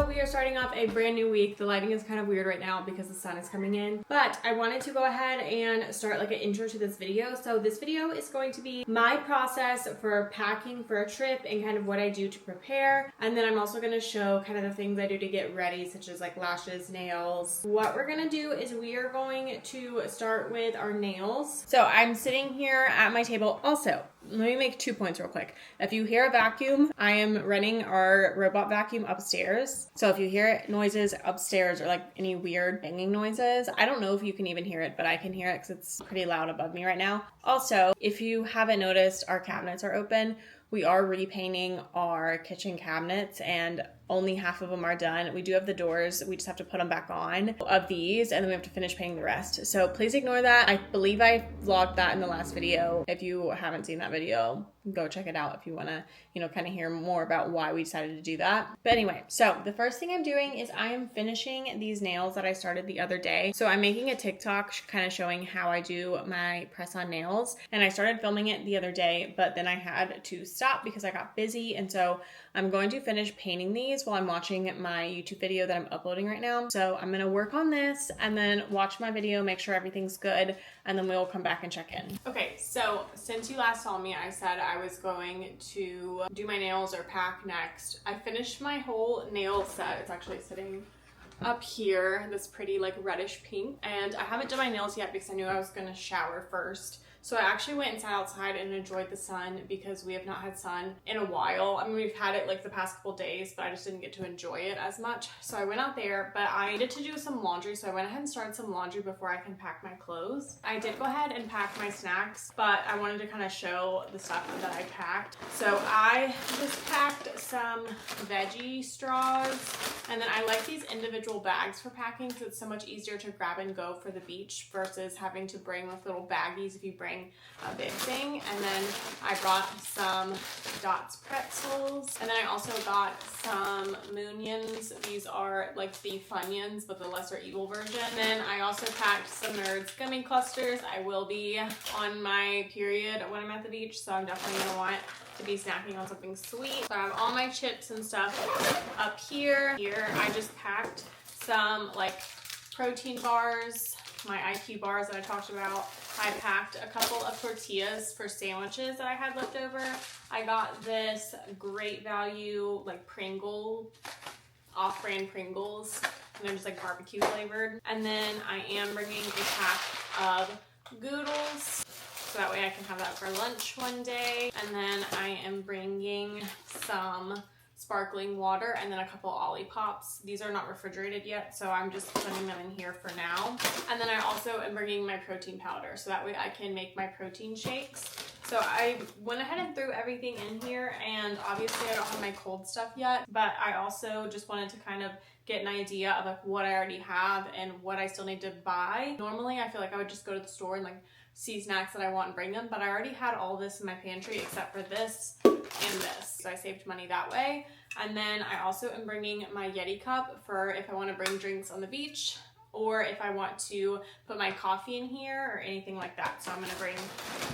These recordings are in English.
So we are starting off a brand new week. The lighting is kind of weird right now because the sun is coming in, but I wanted to go ahead and start like an intro to this video. So this video is going to be my process for packing for a trip and kind of what I do to prepare. And then I'm also going to show kind of the things I do to get ready, such as like lashes, nails. What we're going to do is we are going to start with our nails. So I'm sitting here at my table. Also, let me make 2 points real quick. If you hear a vacuum, I am running our robot vacuum upstairs. So if you hear noises upstairs or like any weird banging noises, I don't know if you can even hear it, but I can hear it because it's pretty loud above me right now. Also, if you haven't noticed, our cabinets are open. We are repainting our kitchen cabinets and only half of them are done. We do have the doors. We just have to put them back on of these and then we have to finish painting the rest. So please ignore that. I believe I vlogged that in the last video. If you haven't seen that video, go check it out if you want to, kind of hear more about why we decided to do that. But anyway, so the first thing I'm doing is I am finishing these nails that I started the other day. So I'm making a TikTok kind of showing how I do my press on nails. And I started filming it the other day, but then I had to stop because I got busy. And so I'm going to finish painting these while I'm watching my YouTube video that I'm uploading right now. So I'm going to work on this and then watch my video, make sure everything's good, and then we'll come back and check in. Okay, so since you last saw me, I said I was going to do my nails or pack next. I finished my whole nail set. It's actually sitting up here, this pretty like reddish pink. And I haven't done my nails yet because I knew I was going to shower first. So I actually went and sat outside and enjoyed the sun because we have not had sun in a while. I mean, we've had it like the past couple days, but I just didn't get to enjoy it as much. So I went out there, but I needed to do some laundry. So I went ahead and started some laundry before I can pack my clothes. I did go ahead and pack my snacks, but I wanted to kind of show the stuff that I packed. So I just packed some veggie straws, and then I like these individual bags for packing because it's so much easier to grab and go for the beach versus having to bring like little baggies if you bring a big thing. And then I brought some Dots pretzels, and then I also got some Moonions. These are like the Funyuns but the lesser evil version. And then I also packed some Nerds gummy clusters. I will be on my period when I'm at the beach, so I'm definitely gonna want to be snacking on something sweet. So I have all my chips and stuff up here. Here I just packed some like protein bars, my IQ bars that I talked about. I packed a couple of tortillas for sandwiches that I had left over. I got this great value like Pringle, off-brand Pringles, and they're just like barbecue flavored. And then I am bringing a pack of Goodles, so that way I can have that for lunch one day. And then I am bringing some sparkling water and then a couple Olippops. These are not refrigerated yet, so I'm just putting them in here for now. And then I also am bringing my protein powder, so that way I can make my protein shakes. So I went ahead and threw everything in here, and obviously I don't have my cold stuff yet, but I also just wanted to kind of get an idea of like what I already have and what I still need to buy. Normally I feel like I would just go to the store and like see snacks that I want and bring them, but I already had all this in my pantry except for this and this. So I saved money that way. And then I also am bringing my Yeti cup for if I want to bring drinks on the beach or if I want to put my coffee in here or anything like that. So I'm going to bring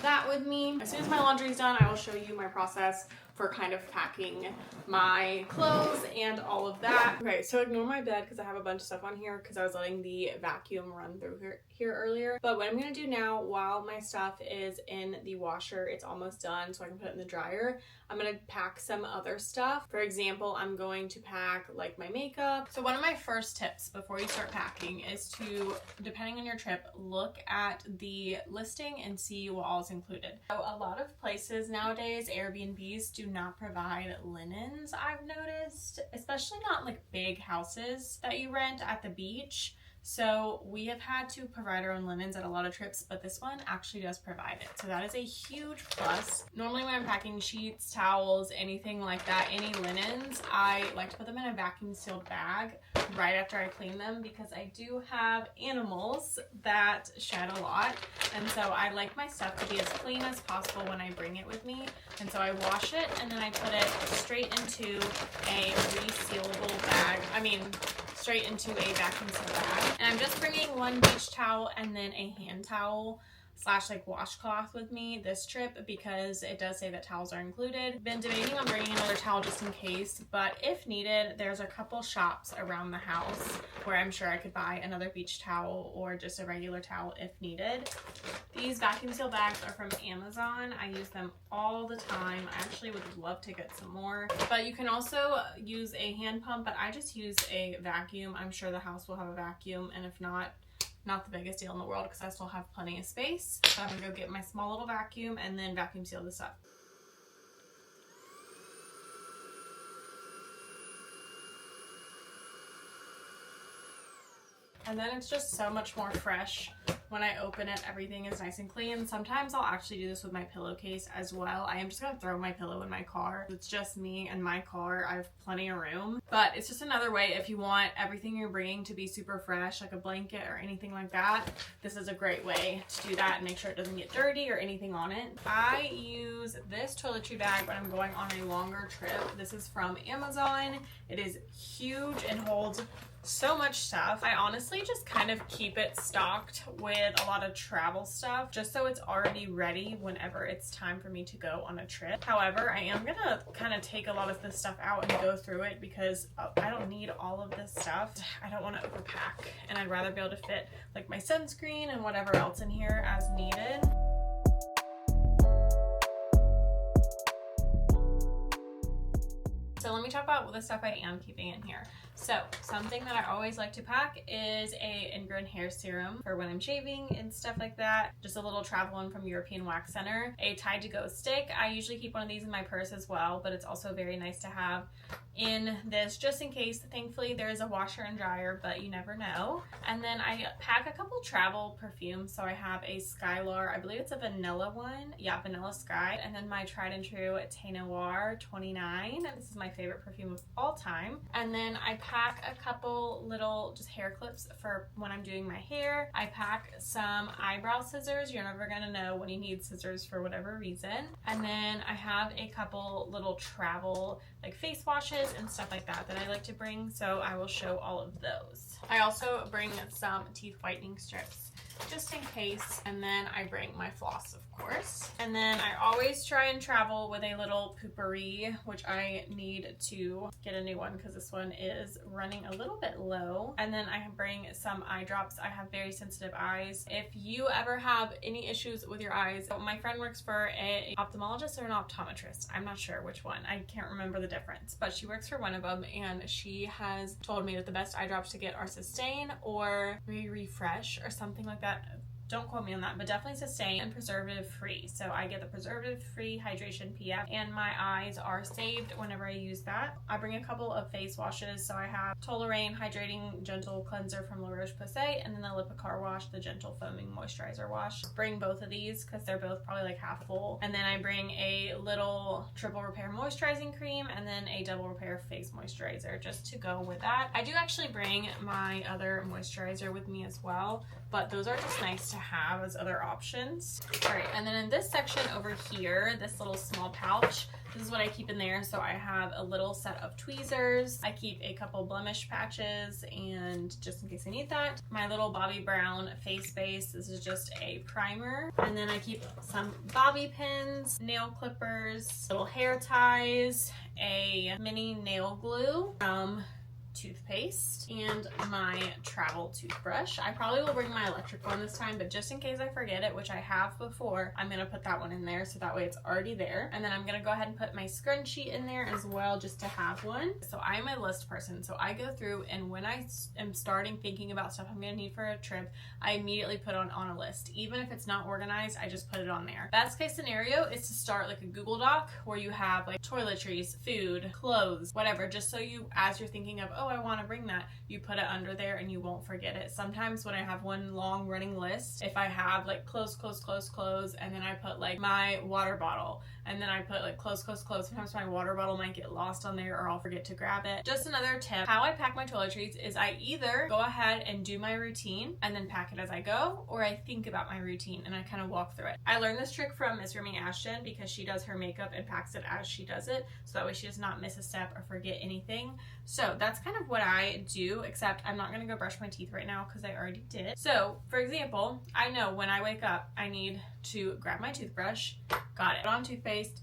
that with me. As soon as my laundry is done, I will show you my process for kind of packing my clothes and all of that. Okay, so ignore my bed because I have a bunch of stuff on here because I was letting the vacuum run through here earlier. But what I'm gonna do now, while my stuff is in the washer, it's almost done so I can put it in the dryer, I'm gonna pack some other stuff. For example, I'm going to pack like my makeup. So one of my first tips before you start packing is to, depending on your trip, look at the listing and see what all is included. So a lot of places nowadays, Airbnbs, do not provide linens, I've noticed, especially not like big houses that you rent at the beach. So we have had to provide our own linens at a lot of trips, but this one actually does provide it. So that is a huge plus. Normally when I'm packing sheets, towels, anything like that, any linens, I like to put them in a vacuum sealed bag right after I clean them because I do have animals that shed a lot. And so I like my stuff to be as clean as possible when I bring it with me. And so I wash it and then I put it straight into a resealable bag. Straight into a vacuum sealed bag. And I'm just bringing one beach towel and then a hand towel slash like washcloth with me this trip because it does say that towels are included. Been debating on bringing another towel just in case, but if needed, there's a couple shops around the house where I'm sure I could buy another beach towel or just a regular towel if needed. These vacuum seal bags are from Amazon. I use them all the time. I actually would love to get some more, but you can also use a hand pump, but I just use a vacuum. I'm sure the house will have a vacuum, and if not the biggest deal in the world because I still have plenty of space. So I'm gonna go get my small little vacuum and then vacuum seal this up. And then it's just so much more fresh. When I open it, everything is nice and clean. Sometimes I'll actually do this with my pillowcase as well. I am just gonna throw my pillow in my car. It's just me and my car. I have plenty of room. But it's just another way if you want everything you're bringing to be super fresh, like a blanket or anything like that. This is a great way to do that and make sure it doesn't get dirty or anything on it. I use this toiletry bag when I'm going on a longer trip. This is from Amazon. It is huge and holds so much stuff. I honestly just kind of keep it stocked with a lot of travel stuff just so it's already ready whenever it's time for me to go on a trip. However, I am gonna kind of take a lot of this stuff out and go through it because I don't need all of this stuff. I don't want to overpack, and I'd rather be able to fit like my sunscreen and whatever else in here as needed. So let me talk about the stuff I am keeping in here. So something that I always like to pack is a ingrown hair serum for when I'm shaving and stuff like that. Just a little travel one from European Wax Center. A Tide to Go stick. I usually keep one of these in my purse as well, but it's also very nice to have in this just in case. Thankfully there is a washer and dryer, but you never know. And then I pack a couple travel perfumes. So I have a Skylar, I believe it's a vanilla one. Yeah, Vanilla Sky. And then my tried and true Thé Noir 29. This is my favorite perfume of all time. And then I pack a couple little just hair clips for when I'm doing my hair. I pack some eyebrow scissors. You're never gonna know when you need scissors for whatever reason. And then I have a couple little travel like face washes and stuff like that that I like to bring, so I will show all of those. I also bring some teeth whitening strips just in case, and then I bring my floss, of course. And then I always try and travel with a little poopery, which I need to get a new one because this one is running a little bit low. And then I bring some eye drops. I have very sensitive eyes. If you ever have any issues with your eyes, my friend works for an ophthalmologist or an optometrist. I'm not sure which one. I can't remember the difference, but she works for one of them, and she has told me that the best eye drops to get are Sustain or Refresh or something like that. Don't quote me on that, but definitely Sustain and preservative free. So I get the preservative free hydration PF, and my eyes are saved whenever I use that. I bring a couple of face washes. So I have Toleraine Hydrating Gentle Cleanser from La Roche-Posay, and then the Lipicar Wash, the Gentle Foaming Moisturizer Wash. Bring both of these because they're both probably like half full. And then I bring a little triple repair moisturizing cream and then a double repair face moisturizer just to go with that. I do actually bring my other moisturizer with me as well, but those are just nice to have as other options. All right, and then in this section over here, this little small pouch, this is what I keep in there. So I have a little set of tweezers. I keep a couple blemish patches, and just in case I need that, my little Bobbi Brown face base. This is just a primer. And then I keep some bobby pins, nail clippers, little hair ties, a mini nail glue, toothpaste, and my travel toothbrush. I probably will bring my electric one this time, but just in case I forget it, which I have before, I'm gonna put that one in there so that way it's already there. And then I'm gonna go ahead and put my scrunchie in there as well just to have one. So I'm a list person, so I go through, and when I am starting thinking about stuff I'm gonna need for a trip, I immediately put on a list. Even if it's not organized, I just put it on there. Best case scenario is to start like a Google Doc where you have like toiletries, food, clothes, whatever, just so you, as you're thinking of, oh, I want to bring that, you put it under there and you won't forget it. Sometimes when I have one long running list, if I have like clothes, and then I put like my water bottle, and then I put like close. Sometimes my water bottle might get lost on there or I'll forget to grab it. Just another tip, how I pack my toiletries is I either go ahead and do my routine and then pack it as I go, or I think about my routine and I kind of walk through it. I learned this trick from Miss Remy Ashton because she does her makeup and packs it as she does it, so that way she does not miss a step or forget anything. So that's kind of what I do, except I'm not going to go brush my teeth right now because I already did. So for example, I know when I wake up I need to grab my toothbrush, got it, put on toothpaste,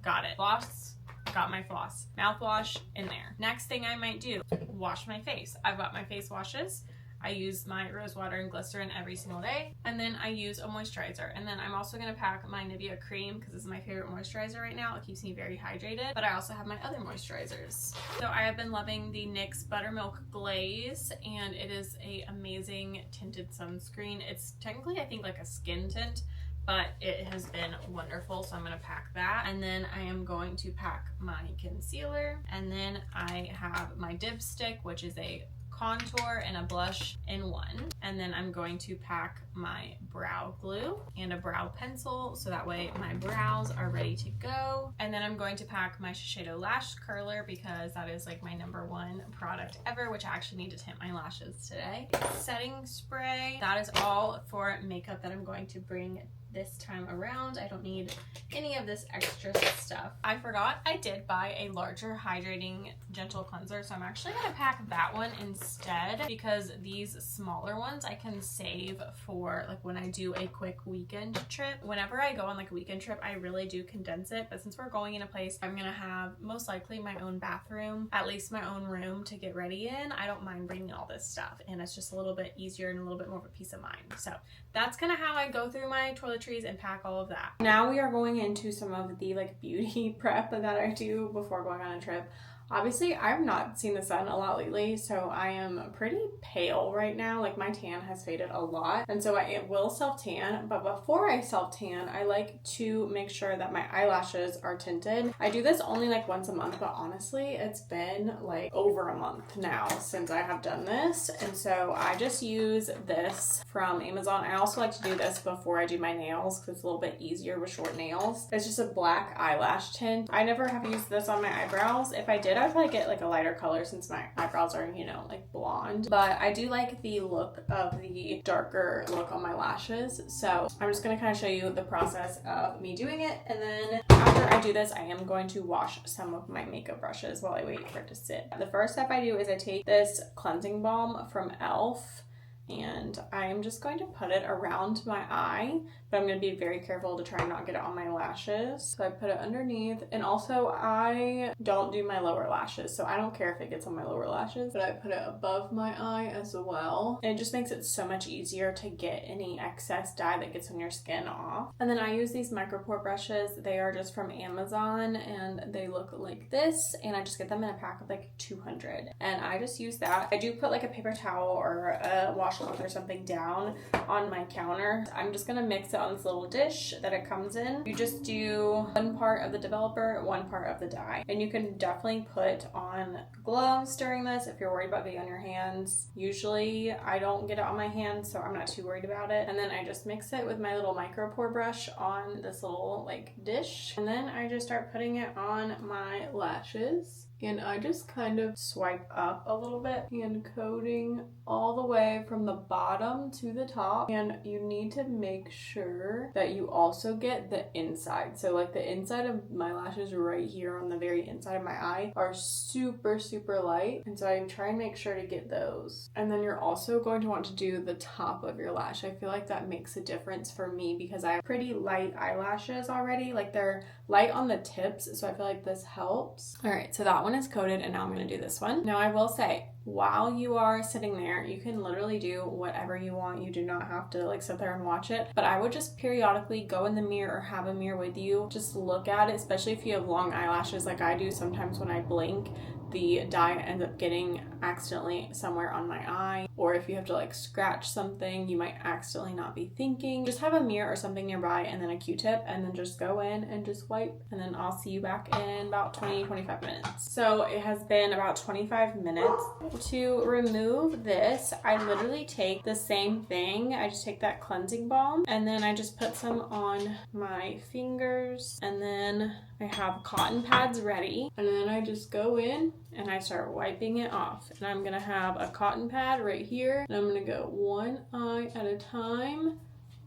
got it, floss, got my floss, mouthwash in there. Next thing I might do, wash my face. I've got my face washes. I use my rose water and glycerin every single day, and then I use a moisturizer. And then I'm also going to pack my Nivea cream because this is my favorite moisturizer right now. It keeps me very hydrated, but I also have my other moisturizers. So I have been loving the NYX Buttermilk Glaze, and it is a amazing tinted sunscreen. It's technically, I think, like a skin tint, but it has been wonderful, so I'm going to pack that. And then I am going to pack my concealer, and then I have my dipstick, which is a contour and a blush in one. And then I'm going to pack my brow glue and a brow pencil, so that way my brows are ready to go. And then I'm going to pack my Shiseido lash curler because that is like my #1 product ever, which I actually need to tint my lashes today. Setting spray, that is all for makeup that I'm going to bring this time around. I don't need any of this extra stuff. I forgot I did buy a larger hydrating gentle cleanser, so I'm actually going to pack that one instead because these smaller ones I can save for like when I do a quick weekend trip. Whenever I go on like a weekend trip, I really do condense it, but since we're going in a place I'm going to have most likely my own bathroom, at least my own room to get ready in, I don't mind bringing all this stuff, and it's just a little bit easier and a little bit more of a peace of mind. So that's kind of how I go through my toiletries and pack all of that. Now we are going into some of the like beauty prep that I do before going on a trip. Obviously, I've not seen the sun a lot lately, so I am pretty pale right now. Like my tan has faded a lot, and so I will self-tan, but before I self-tan, I like to make sure that my eyelashes are tinted. I do this only like once a month, but honestly, it's been like over a month now since I have done this, and so I just use this from Amazon. I also like to do this before I do my nails because it's a little bit easier with short nails. It's just a black eyelash tint. I never have used this on my eyebrows. If I did, I'd probably get like a lighter color since my eyebrows are, you know, like blonde. But I do like the look of the darker look on my lashes. So I'm just gonna kind of show you the process of me doing it. And then after I do this, I am going to wash some of my makeup brushes while I wait for it to sit. The first step I do is I take this cleansing balm from e.l.f. and I am just going to put it around my eye, but I'm going to be very careful to try and not get it on my lashes. So I put it underneath, and also I don't do my lower lashes, so I don't care if it gets on my lower lashes, but I put it above my eye as well, and it just makes it so much easier to get any excess dye that gets on your skin off. And then I use these micropore brushes. They are just from Amazon, and they look like this, and I just get them in a pack of like 200, and I just use that. I do put like a paper towel or a washcloth or something down on my counter. I'm just gonna mix it on this little dish that it comes in. You just do one part of the developer, one part of the dye, and you can definitely put on gloves during this if you're worried about getting on your hands. Usually I don't get it on my hands, so I'm not too worried about it. And then I just mix it with my little micro pore brush on this little like dish, and then I just start putting it on my lashes. And I just kind of swipe up a little bit and coating all the way from the bottom to the top. And you need to make sure that you also get the inside. So like the inside of my lashes right here on the very inside of my eye are super, super light. And so I try and make sure to get those. And then you're also going to want to do the top of your lash. I feel like that makes a difference for me because I have pretty light eyelashes already. Like they're light on the tips, so I feel like this helps. All right, so that one is coated, and now I'm going to do this one. Now I will say, while you are sitting there, you can literally do whatever you want. You do not have to like sit there and watch it, but I would just periodically go in the mirror or have a mirror with you. Just look at it, especially if you have long eyelashes like I do. Sometimes when I blink, the dye ends up getting accidentally somewhere on my eye, or if you have to like scratch something, you might accidentally not be thinking. Just have a mirror or something nearby, and then a Q-tip, and then just go in and just wipe, and then I'll see you back in about 20-25 minutes. So it has been about 25 minutes. To remove this, I literally take the same thing. I just take that cleansing balm and then I just put some on my fingers, and then I have cotton pads ready, and then I just go in and I start wiping it off. And I'm gonna have a cotton pad right here, and I'm gonna go one eye at a time,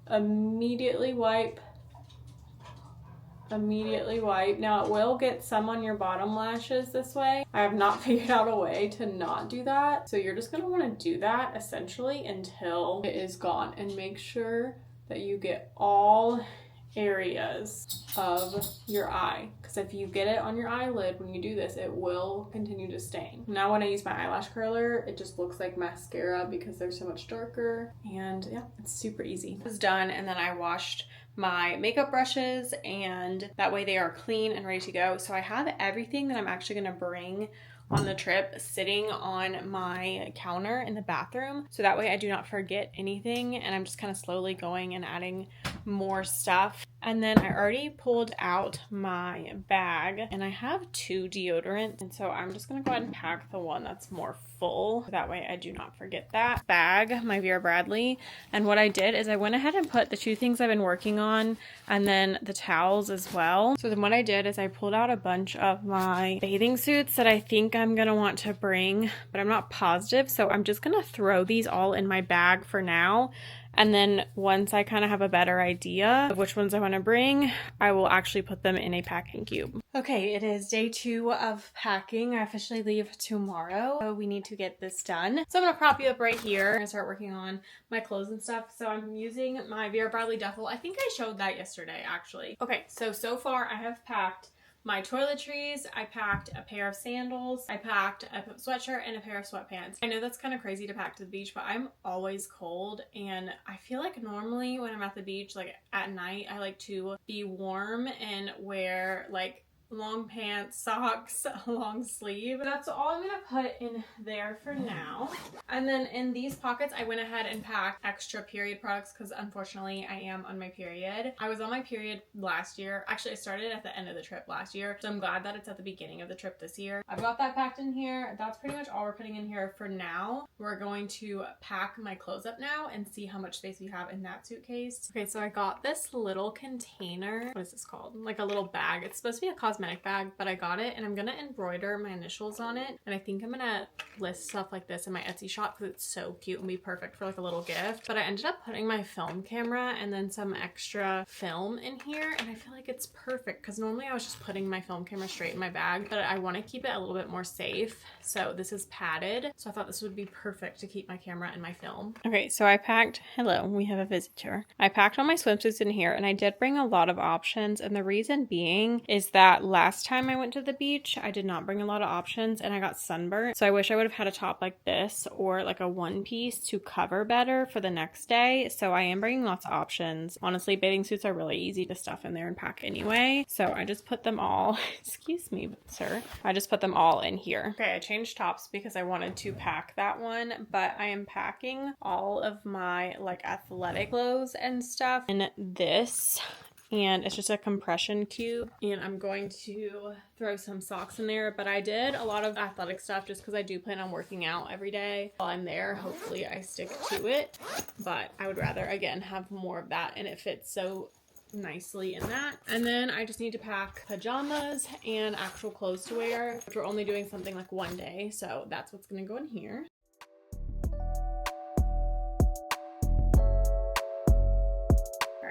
immediately wipe. Now it will get some on your bottom lashes this way. I have not figured out a way to not do that. So you're just gonna wanna do that essentially until it is gone, and make sure that you get all areas of your eye, because if you get it on your eyelid when you do this, it will continue to stain. Now when I use my eyelash curler, it just looks like mascara because they're so much darker, and yeah, it's super easy. It was done, and then I washed my makeup brushes, and that way they are clean and ready to go. So I have everything that I'm actually gonna bring on the trip sitting on my counter in the bathroom, so that way I do not forget anything, and I'm just kind of slowly going and adding more stuff. And then I already pulled out my bag, and I have 2 deodorants, and so I'm just gonna go ahead and pack the one that's more full, that way I do not forget that. Bag, my Vera Bradley, and what I did is I went ahead and put the 2 things I've been working on, and then the towels as well. So then what I did is I pulled out a bunch of my bathing suits that I think I'm gonna want to bring, but I'm not positive, so I'm just gonna throw these all in my bag for now. And then once I kind of have a better idea of which ones I want to bring, I will actually put them in a packing cube. Okay, it is day 2 of packing. I officially leave tomorrow, so we need to get this done. So I'm going to prop you up right here and start working on my clothes and stuff. So I'm using my Vera Bradley duffel. I think I showed that yesterday, actually. Okay, so far I have packed my toiletries, I packed a pair of sandals, I packed a sweatshirt and a pair of sweatpants. I know that's kind of crazy to pack to the beach, but I'm always cold, and I feel like normally when I'm at the beach, like at night, I like to be warm and wear like long pants, socks, long sleeve. That's all I'm gonna put in there for now. And then in these pockets, I went ahead and packed extra period products because unfortunately I am on my period. I was on my period last year. Actually, I started at the end of the trip last year, so I'm glad that it's at the beginning of the trip this year. I've got that packed in here. That's pretty much all we're putting in here for now. We're going to pack my clothes up now and see how much space we have in that suitcase. Okay, so I got this little container. What is this called? Like a little bag. It's supposed to be a cosmetic bag, but I got it and I'm gonna embroider my initials on it, and I think I'm gonna list stuff like this in my Etsy shop because it's so cute and be perfect for like a little gift. But I ended up putting my film camera and then some extra film in here, and I feel like it's perfect because normally I was just putting my film camera straight in my bag, but I want to keep it a little bit more safe. So this is padded, so I thought this would be perfect to keep my camera and my film. Okay, so I packed, hello, we have a visitor. I packed all my swimsuits in here, and I did bring a lot of options, and the reason being is that last time I went to the beach, I did not bring a lot of options and I got sunburnt. So I wish I would have had a top like this or like a one piece to cover better for the next day. So I am bringing lots of options. Honestly, bathing suits are really easy to stuff in there and pack anyway. So I just put them all, excuse me, sir. I just put them all in here. Okay, I changed tops because I wanted to pack that one, but I am packing all of my like athletic clothes and stuff in this. And it's just a compression cube, and I'm going to throw some socks in there, but I did a lot of athletic stuff just because I do plan on working out every day while I'm there. Hopefully I stick to it, but I would rather again have more of that, and it fits so nicely in that. And then I just need to pack pajamas and actual clothes to wear, which we're only doing something like one day, so that's what's gonna go in here.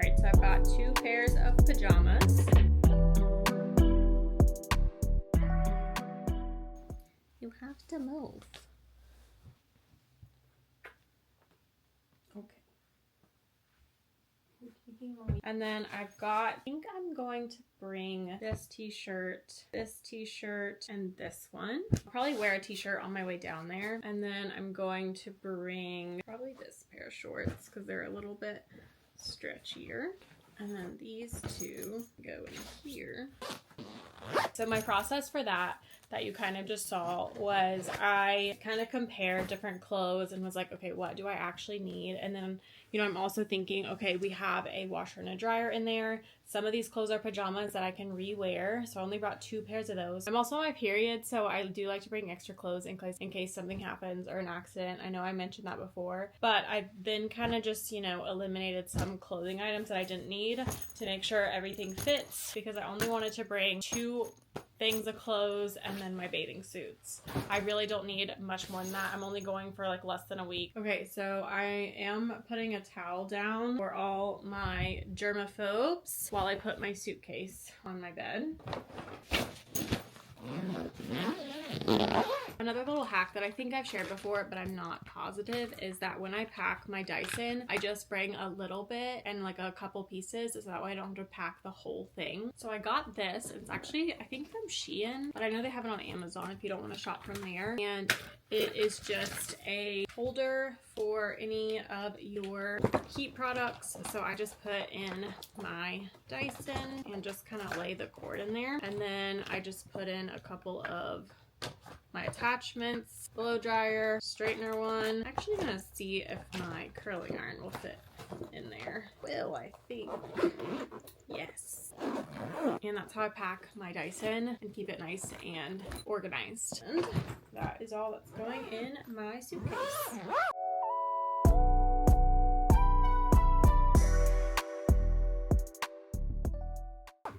Alright, so I've got 2 pairs of pajamas. You have to move. Okay. And then I've got, I think I'm going to bring this t-shirt, and this one. I'll probably wear a t-shirt on my way down there. And then I'm going to bring probably this pair of shorts because they're a little bit stretchier. And then these 2 go in here. So my process for that you kind of just saw was I kind of compared different clothes and was like, okay, what do I actually need? And then, you know, I'm also thinking, okay, we have a washer and a dryer in there. Some of these clothes are pajamas that I can re-wear. So I only brought 2 pairs of those. I'm also on my period, so I do like to bring extra clothes in case something happens or an accident. I know I mentioned that before, but I've then kind of just, you know, eliminated some clothing items that I didn't need to make sure everything fits, because I only wanted to bring 2 things of clothes and then my bathing suits. I really don't need much more than that. I'm only going for like less than a week. Okay, so I am putting a towel down for all my germaphobes while I put my suitcase on my bed. Another little hack that I think I've shared before, but I'm not positive, is that when I pack my Dyson, I just bring a little bit and like a couple pieces, so that way I don't have to pack the whole thing. So I got this. It's actually, I think from Shein, but I know they have it on Amazon if you don't want to shop from there. And it is just a holder for any of your heat products. So I just put in my Dyson and just kind of lay the cord in there. And then I just put in a couple of my attachments, blow dryer, straightener one. I'm actually gonna see if my curling iron will fit in there. Will, I think. Yes. And that's how I pack my Dyson and keep it nice and organized. And that is all that's going in my suitcase.